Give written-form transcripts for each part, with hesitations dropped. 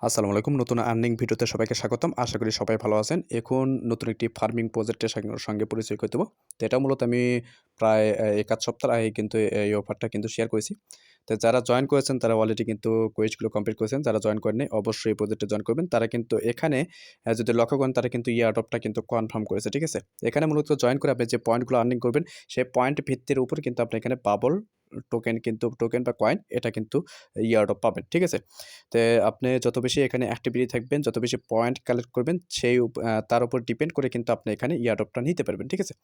আসসালামু আলাইকুম। নতুন আর্নিং ভিডিওতে সবাইকে স্বাগতম। আশা করি সবাই ভালো আছেন। এখন নতুন একটি ফার্মিং প্রজেক্টের সঙ্গে পরিচয় করে দেব। তো এটা মূলত আমি প্রায় ১ আধ সপ্তাহ আগে কিন্তু এই অফারটা কিন্তু শেয়ার করেছি। তো যারা জয়েন করেছেন তারা অলরেডি কিন্তু কোয়েস্টগুলো কমপ্লিট করেছেন। যারা জয়েন করেননি অবশ্যই এই প্রজেক্টে জয়েন করবেন। তারা কিন্তু এখানে যদি লক্ষ্য করেন তারা কিন্তু এয়ারড্রপটা কিন্তু কনফার্ম করেছে। ঠিক আছে? এখানে মূলত জয়েন করে আপনি যে পয়েন্টগুলো আর্নিং করবেন সেই পয়েন্ট ভিত্তির উপর কিন্তু আপনি এখানে বাবল টোকেন বা কয়েন এটা কিন্তু এয়ারড্রপ পাবেন। ঠিক আছে? তে আপনি যত বেশি এখানে অ্যাক্টিভিটি থাকবেন, যত বেশি পয়েন্ট কালেক্ট করবেন তার উপর ডিপেন্ড করে কিন্তু আপনি এখানে এয়ারড্রপটা নিতে পারবেন। ঠিক আছে?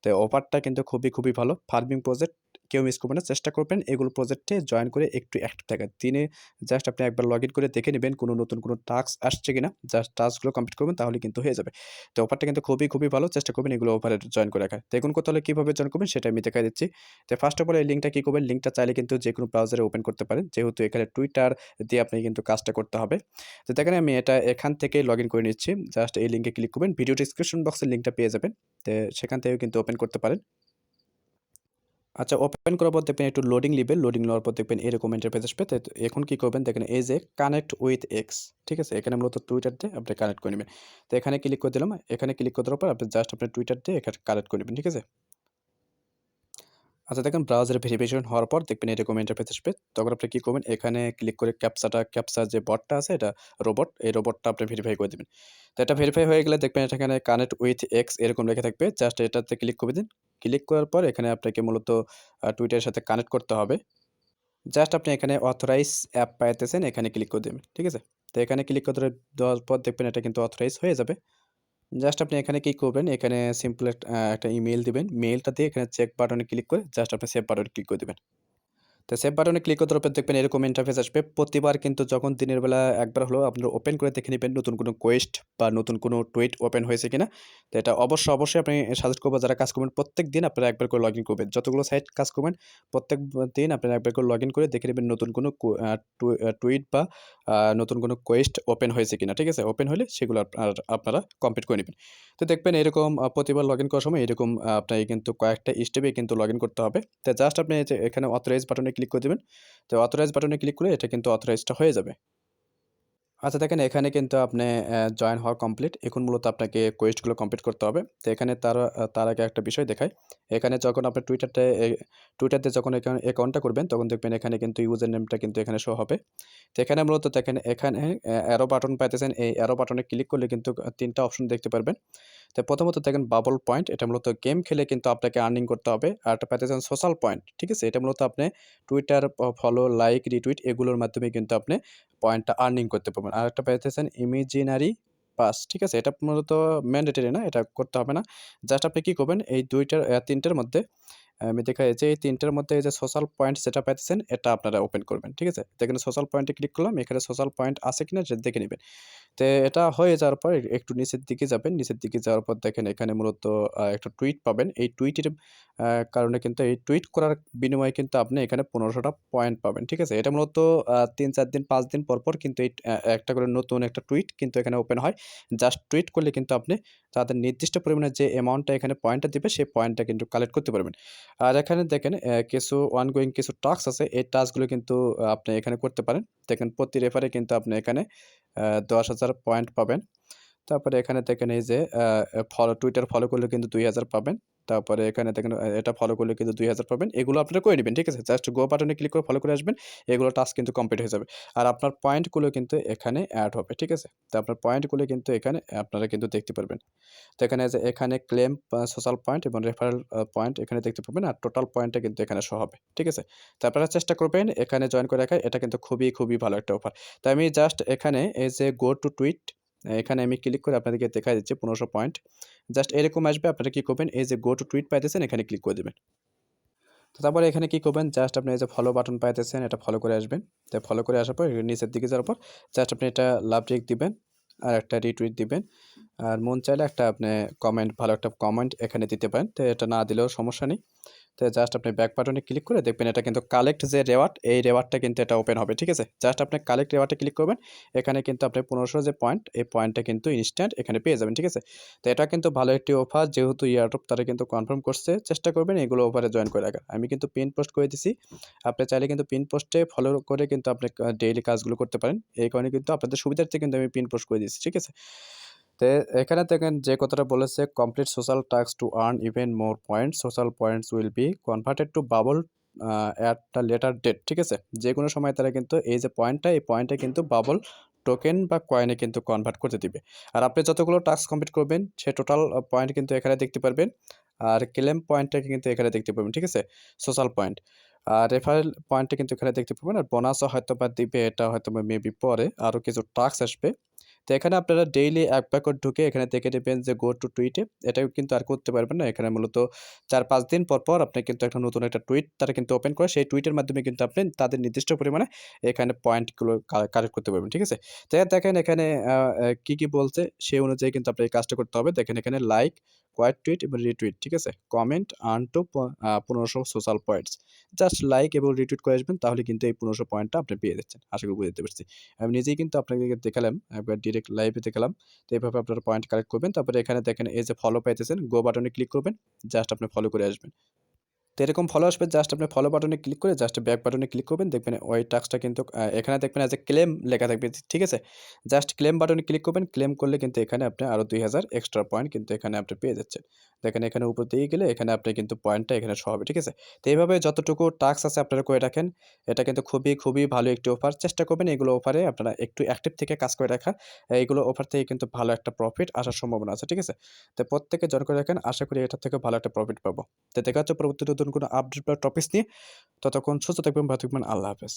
তো অফারটা কিন্তু খুবই ভালো। ফার্মিং প্রজেক্ট কেউ মিস করবেন না। চেষ্টা করবেন এগুলো প্রজেক্টে জয়েন করে একটু অ্যাক্টিভ থাকার। দিনে জাস্ট আপনি একবার লগইন করে দেখে নিবেন নতুন কোনো টাস্ক আসছে কিনা। জাস্ট টাস্কগুলো কমপ্লিট করবেন তাহলে কিন্তু হয়ে যাবে। তো অফারটা কিন্তু খুবই ভালো। চেষ্টা করবেন এগুলো অফারে জয়েন করে রাখার। তো এখন কথা হলো কিভাবে জয়েন করবেন সেটা আমি দেখাই দিচ্ছি। তো ফার্স্ট অফ অল এই লিঙ্কটা কি করবেন? লিঙ্কটা চাইলে কিন্তু যেকোনো ব্রাউজারে ওপেন করতে পারেন। যেহেতু এখানে টুইটার দিয়ে আপনি কিন্তু কাজটা করতে হবে। তো দেখেন আমি এটা এখান থেকেই লগইন করে নিচ্ছি। জাস্ট এই লিঙ্কে ক্লিক করবেন। ভিডিও ডেসক্রিপশন বক্সে লিঙ্কটা পেয়ে যাবেন। তো সেখান থেকেও কিন্তু ওপেন করতে পারেন। আচ্ছা, ওপেন করার পর দেখবেন একটু লোডিং নিবে। লোডিং নেওয়ার পর দেখবেন এরকম ইন্টারফেস আসবে। তো এখন কি করবেন দেখেন এই যে কানেক্ট উইথ এক্স, ঠিক আছে? এখানে মূলত টুইটার দিয়ে আপনি কানেক্ট করে নেবেন। তো এখানে ক্লিক করে দিলাম। এখানে ক্লিক করে দেওয়ার পর আপনি জাস্ট আপনার টুইটার দিয়ে এখানে কানেক্ট করে নেবেন। ঠিক আছে? আচ্ছা দেখেন ব্রাউজারে ভেরিফিকেশন হওয়ার পর দেখবেন এরকম ইন্টারফেস আসবে। তখন আপনি কি করবেন এখানে ক্লিক করে ক্যাপচার যে বটটা আছে এটা রোবট, এই রোবটটা আপনি ভেরিফাই করে দিবেন। তো এটা ভেরিফাই হয়ে গেলে দেখবেন এখানে কানেক্ট উইথ এক্স এরকম লেখা থাকবে। জাস্ট এটাতে ক্লিক করে দিন। ক্লিক করার পর এখানে আপনাকে মূলত টুইটারের সাথে কানেক্ট করতে হবে। জাস্ট আপনি এখানে অথরাইজ অ্যাপ পাইতেছেন এখানে ক্লিক করে দিবেন। ঠিক আছে? তো এখানে ক্লিক করে দেওয়ার পর দেখবেন এটা কিন্তু অথরাইজ হয়ে যাবে। জাস্ট আপনি এখানে কি করবেন, এখানে সিম্পল একটা ইমেইল দিবেন। মেইলটা দিয়ে এখানে চেক বাটনে ক্লিক করে জাস্ট আপনি সেভ বাটনে ক্লিক করে দিবেন। তো সেভ বাটনে ক্লিক করার পর দেখবেন এরকম ইন্টারফেস আসবে। প্রতিবার কিন্তু যখন দিনের বেলা একবার হলেও আপনারা ওপেন করে দেখে নিবেন নতুন কোনো কোয়েস্ট বা নতুন কোনো টুইট ওপেন হয়েছে কিনা। তো এটা অবশ্যই আপনি সাজেস্ট করব যারা কাজ করবেন প্রত্যেকদিন আপনারা একবার করে লগইন করবেন। যতগুলো সাইট কাজ করবেন প্রত্যেক দিন আপনারা একবার করে লগইন করে দেখে নিবেন নতুন কোনো টুইট বা নতুন কোনো কোয়েস্ট ওপেন হয়েছে কিনা। ঠিক আছে? ওপেন হলে সেগুলো আপনারা কমপ্লিট করে নিবেন। তো দেখবেন এরকম প্রতিবার লগইন করার সময় এরকম আপনাকে কিন্তু কয়েকটা স্টেপে কিন্তু লগইন করতে হবে। তো জাস্ট আপনি এই যে এখানে অথরাইজ বাটনে ক্লিক করে দিবেন। তো অথরাইজ বাটনে ক্লিক করে এটা কিন্তু অথরাইজটা হয়ে যাবে। আচ্ছা দেখেন এখানে কিন্তু আপনি জয়েন হওয়া কমপ্লিট। এখন মূলত আপনাকে কোয়েস্টগুলো কমপ্লিট করতে হবে। তো এখানে তার আগে একটা বিষয় দেখাই। এখানে যখন আপনি টুইটার দিয়ে যখন অ্যাকাউন্টটা করবেন তখন দেখবেন এখানে কিন্তু ইউজার নেমটা কিন্তু এখানে শো হবে। তো এখানে মূলত দেখেন এখানে অ্যারো বাটন পাইতেছেন। এই অ্যারো বাটনে ক্লিক করলে কিন্তু ৩ টা অপশন দেখতে পারবেন। তো প্রথমত দেখেন বাবল পয়েন্ট এটা মূলত গেম খেলে কিন্তু আপনাকে আর্নিং করতে হবে। আরেকটা পাইতেছেন সোশ্যাল পয়েন্ট। ঠিক আছে? এটা মূলত আপনি টুইটার ফলো, লাইক, রিটুইট এগুলোর মাধ্যমে কিন্তু আপনি পয়েন্টটা আর্নিং করতে পারবেন। আরেকটা পাইতেছেন ইমাজিনারি পাস। ঠিক আছে? এটা মূলত ম্যান্ডেটরি না, এটা করতে হবে না। জাস্ট আপনি কি করবেন এই ৩ টার মধ্যে আমি দেখাই যে এই ৩ টার মধ্যে এই যে সোশ্যাল পয়েন্ট যেটা পাইতেছেন এটা আপনারা ওপেন করবেন। ঠিক আছে? তো এখানে সোশ্যাল পয়েন্টে ক্লিক করলাম। এখানে সোশ্যাল পয়েন্ট আছে কিনা সেটা দেখে নিবেন। তো এটা হয়ে যাওয়ার পর একটু নিচের দিকে যাবেন। নিচের দিকে যাওয়ার পর দেখেন এখানে মূলত একটা টুইট পাবেন। এই টুইটের কারণে কিন্তু এই টুইট করার বিনিময়ে কিন্তু আপনি এখানে ১৫০০ টা পয়েন্ট পাবেন। ঠিক আছে? এটা মূলত ৩-৪ দিন ৫ দিন পর কিন্তু এই একটা করে নতুন একটা টুইট কিন্তু এখানে ওপেন হয়। জাস্ট টুইট করলে কিন্তু আপনি তাদের নির্দিষ্ট পরিমাণে যে অ্যামাউন্টটা এখানে পয়েন্টটা দিবে সেই পয়েন্টটা কিন্তু কালেক্ট করতে পারবেন। আর এখানে দেখেন কিছু অনগোয়িং কিছু টাস্ক আছে। এই টাস্কগুলো কিন্তু আপনি এখানে করতে পারেন। দেখেন প্রতি রেফারে কিন্তু আপনি এখানে ১০,০০০ পয়েন্ট পাবেন। তারপরে এখানে দেখেন এই যে টুইটার ফলো করলে কিন্তু ২,০০০ পাবেন। তারপরে এখানে দেখেন এটা ফলো করলে কিন্তু ২,০০০ পাবেন। এগুলো আপনারা করে নিবেন। ঠিক আছে? জাস্ট গো বাটনে ক্লিক করে ফলো করে আসবেন। এগুলো টাস্ক কিন্তু কমপ্লিট হয়ে যাবে। আর আপনার পয়েন্টগুলো কিন্তু এখানে এড হবে। ঠিক আছে? তো আপনার পয়েন্টগুলো কিন্তু এখানে আপনারা কিন্তু দেখতে পারবেন। তো এখানে যে এখানে ক্লেম সোশ্যাল পয়েন্ট এবং রেফারেল পয়েন্ট এখানে দেখতে পাবেন। আর টোটাল পয়েন্টটা কিন্তু এখানে শো হবে। ঠিক আছে? তো আপনারা চেষ্টা করবেন এখানে জয়েন করে রাখার। এটা কিন্তু খুবই ভালো একটা অফার। তো আমি জাস্ট এখানে এই যে গো টু টুইট এখানে আমি ক্লিক করে আপনাদেরকে দেখাই দিচ্ছি ১৫০০ পয়েন্ট। জাস্ট এরকম আসবে আপনারা কি করবেন এই যে গো টু টুইট পাইতেছেন এখানে ক্লিক করে দিবেন। তো তারপরে এখানে কি করবেন জাস্ট আপনি এই যে ফলো বাটন পাইতেছেন এটা ফলো করে আসবেন। তো ফলো করে আসার পর নিচের দিকে যাওয়ার পর জাস্ট আপনি এটা লাভ রেক দিবেন আর একটা রিটুইট দিবেন। আর মন চাইলে একটা আপনি ভালো একটা কমেন্ট এখানে দিতে পারেন। তো এটা না দিলেও সমস্যা নেই। তো জাস্ট আপনি ব্যাক বাটনে ক্লিক করে দেখবেন এটা কিন্তু কালেক্ট যে রেওয়ার্ড, এই রেওয়ার্ডটা কিন্তু এটা ওপেন হবে, ঠিক আছে? জাস্ট আপনি কালেক্ট রেওয়ার্ডে ক্লিক করবেন। এখানে কিন্তু আপনি 1500 যে পয়েন্ট, এই পয়েন্টটা কিন্তু ইনস্ট্যান্ট এখানে পেয়ে যাবেন, ঠিক আছে? তো এটা কিন্তু ভালো একটি অফার, যেহেতু এয়ারড্রপ তারা কিন্তু কনফার্ম করছে। চেষ্টা করবেন এগুলো অফারে জয়েন করে রাখার। আমি কিন্তু পিন পোস্ট করে দিছি। আপনি চাইলে কিন্তু পিন পোস্টে ফলো করে কিন্তু আপনি ডেইলি কাজগুলো করতে পারেন। এই কারণে কিন্তু আপনাদের সুবিধার্থে কিন্তু আমি পিন পোস্ট করে দিয়েছি, ঠিক আছে? তো এখানে দেখেন যে কথাটা বলেছে, complete social task to earn even more points, social points will be converted to bubble at the later date, ঠিক আছে? যে কোনো সময় তারা কিন্তু এই যে পয়েন্টটা, এই পয়েন্টটা কিন্তু বাবল টোকেন বা কয়েনে কিন্তু কনভার্ট করতে দিবে। আর আপনি যতগুলো টাস্ক কমপ্লিট করবেন সে টোটাল পয়েন্ট কিন্তু এখানে দেখতে পারবেন। আর ক্লেম পয়েন্টটাকে কিন্তু এখানে দেখতে পাবেন, ঠিক আছে? Social point. আর রেফারেল পয়েন্টটা কিন্তু এখানে দেখতে পাবেন। আর বোনাসও হয়তো বা দিবে, এটা হয়তো বা মেবি পরে আরও কিছু টাস্ক আসবে। তো এখানে আপনারা ডেইলি একবার করে ঢুকে এখানে দেখে নেবেন যে গো টু টুইটে, এটাও কিন্তু আর করতে পারবেন না। এখানে মূলত ৪-৫ দিন পর পর আপনি কিন্তু একটা নতুন একটা টুইট তারা কিন্তু ওপেন করে, সেই টুইটের মাধ্যমে কিন্তু আপনি তাদের নির্দিষ্ট পরিমাণে এখানে পয়েন্টগুলো কালেক্ট করতে পারবেন, ঠিক আছে? তো দেখেন এখানে কি বলছে সেই অনুযায়ী কিন্তু আপনার এই কাজটা করতে হবে। দেখেন এখানে লাইক, কোয়াইট টুইট এবং রিটুইট, ঠিক আছে? Comment, earn to ১৫০০ social points. Just like এবং রিটুইট করে আসবেন, তাহলে কিন্তু এই ১৫০০ পয়েন্টটা আপনি পেয়ে যাচ্ছেন। আশা করি বুঝতে পারছি। আমি নিজেই কিন্তু আপনাদেরকে দেখালাম, একবার ডিরেক্ট লাইভে দেখালাম। তো এভাবে আপনারা পয়েন্ট কালেক্ট করবেন। তারপরে এখানে দেখেন এই যে ফলো পাইতেছেন, গো বাটনে ক্লিক করবেন। জাস্ট আপনি ফলো করে আসবেন। তো এরকম ফলো আসবে, জাস্ট আপনি ফলো বাটনে ক্লিক করে জাস্ট ব্যাক বাটনে ক্লিক করবেন। দেখবেন ওই টাস্কটা কিন্তু এখানে দেখবেন এজ এ ক্লেম লেখা থাকবে, ঠিক আছে? জাস্ট ক্লেম বাটনে ক্লিক করবেন। ক্লেম করলে কিন্তু এখানে আপনি আরও ২০০০ এক্সট্রা পয়েন্ট কিন্তু এখানে আপনি পেয়ে যাচ্ছেন। দেখেন এখানে উপর দিকে গেলে এখানে আপনি কিন্তু পয়েন্টটা এখানে শো হবে, ঠিক আছে? তো এইভাবে যতটুকু টাস্ক আছে আপনারা করে রাখেন। এটা কিন্তু খুবই ভালো একটি অফার। চেষ্টা করবেন এগুলো অফারে আপনারা একটু অ্যাক্টিভ থেকে কাজ করে রাখার। এইগুলো অফার থেকে কিন্তু ভালো একটা প্রফিট আসার সম্ভাবনা আছে, ঠিক আছে? তো প্রত্যেকে জয়েন করে রাখেন। আশা করি এটার থেকে ভালো একটা প্রফিট পাবো। তো দেখা হচ্ছে পরবর্তী নতুন কোনো আপডেট বা টপিকস নিয়ে। ততক্ষণ সুস্থ থাকবেন, ভালো থাকবেন। আল্লাহ হাফেজ।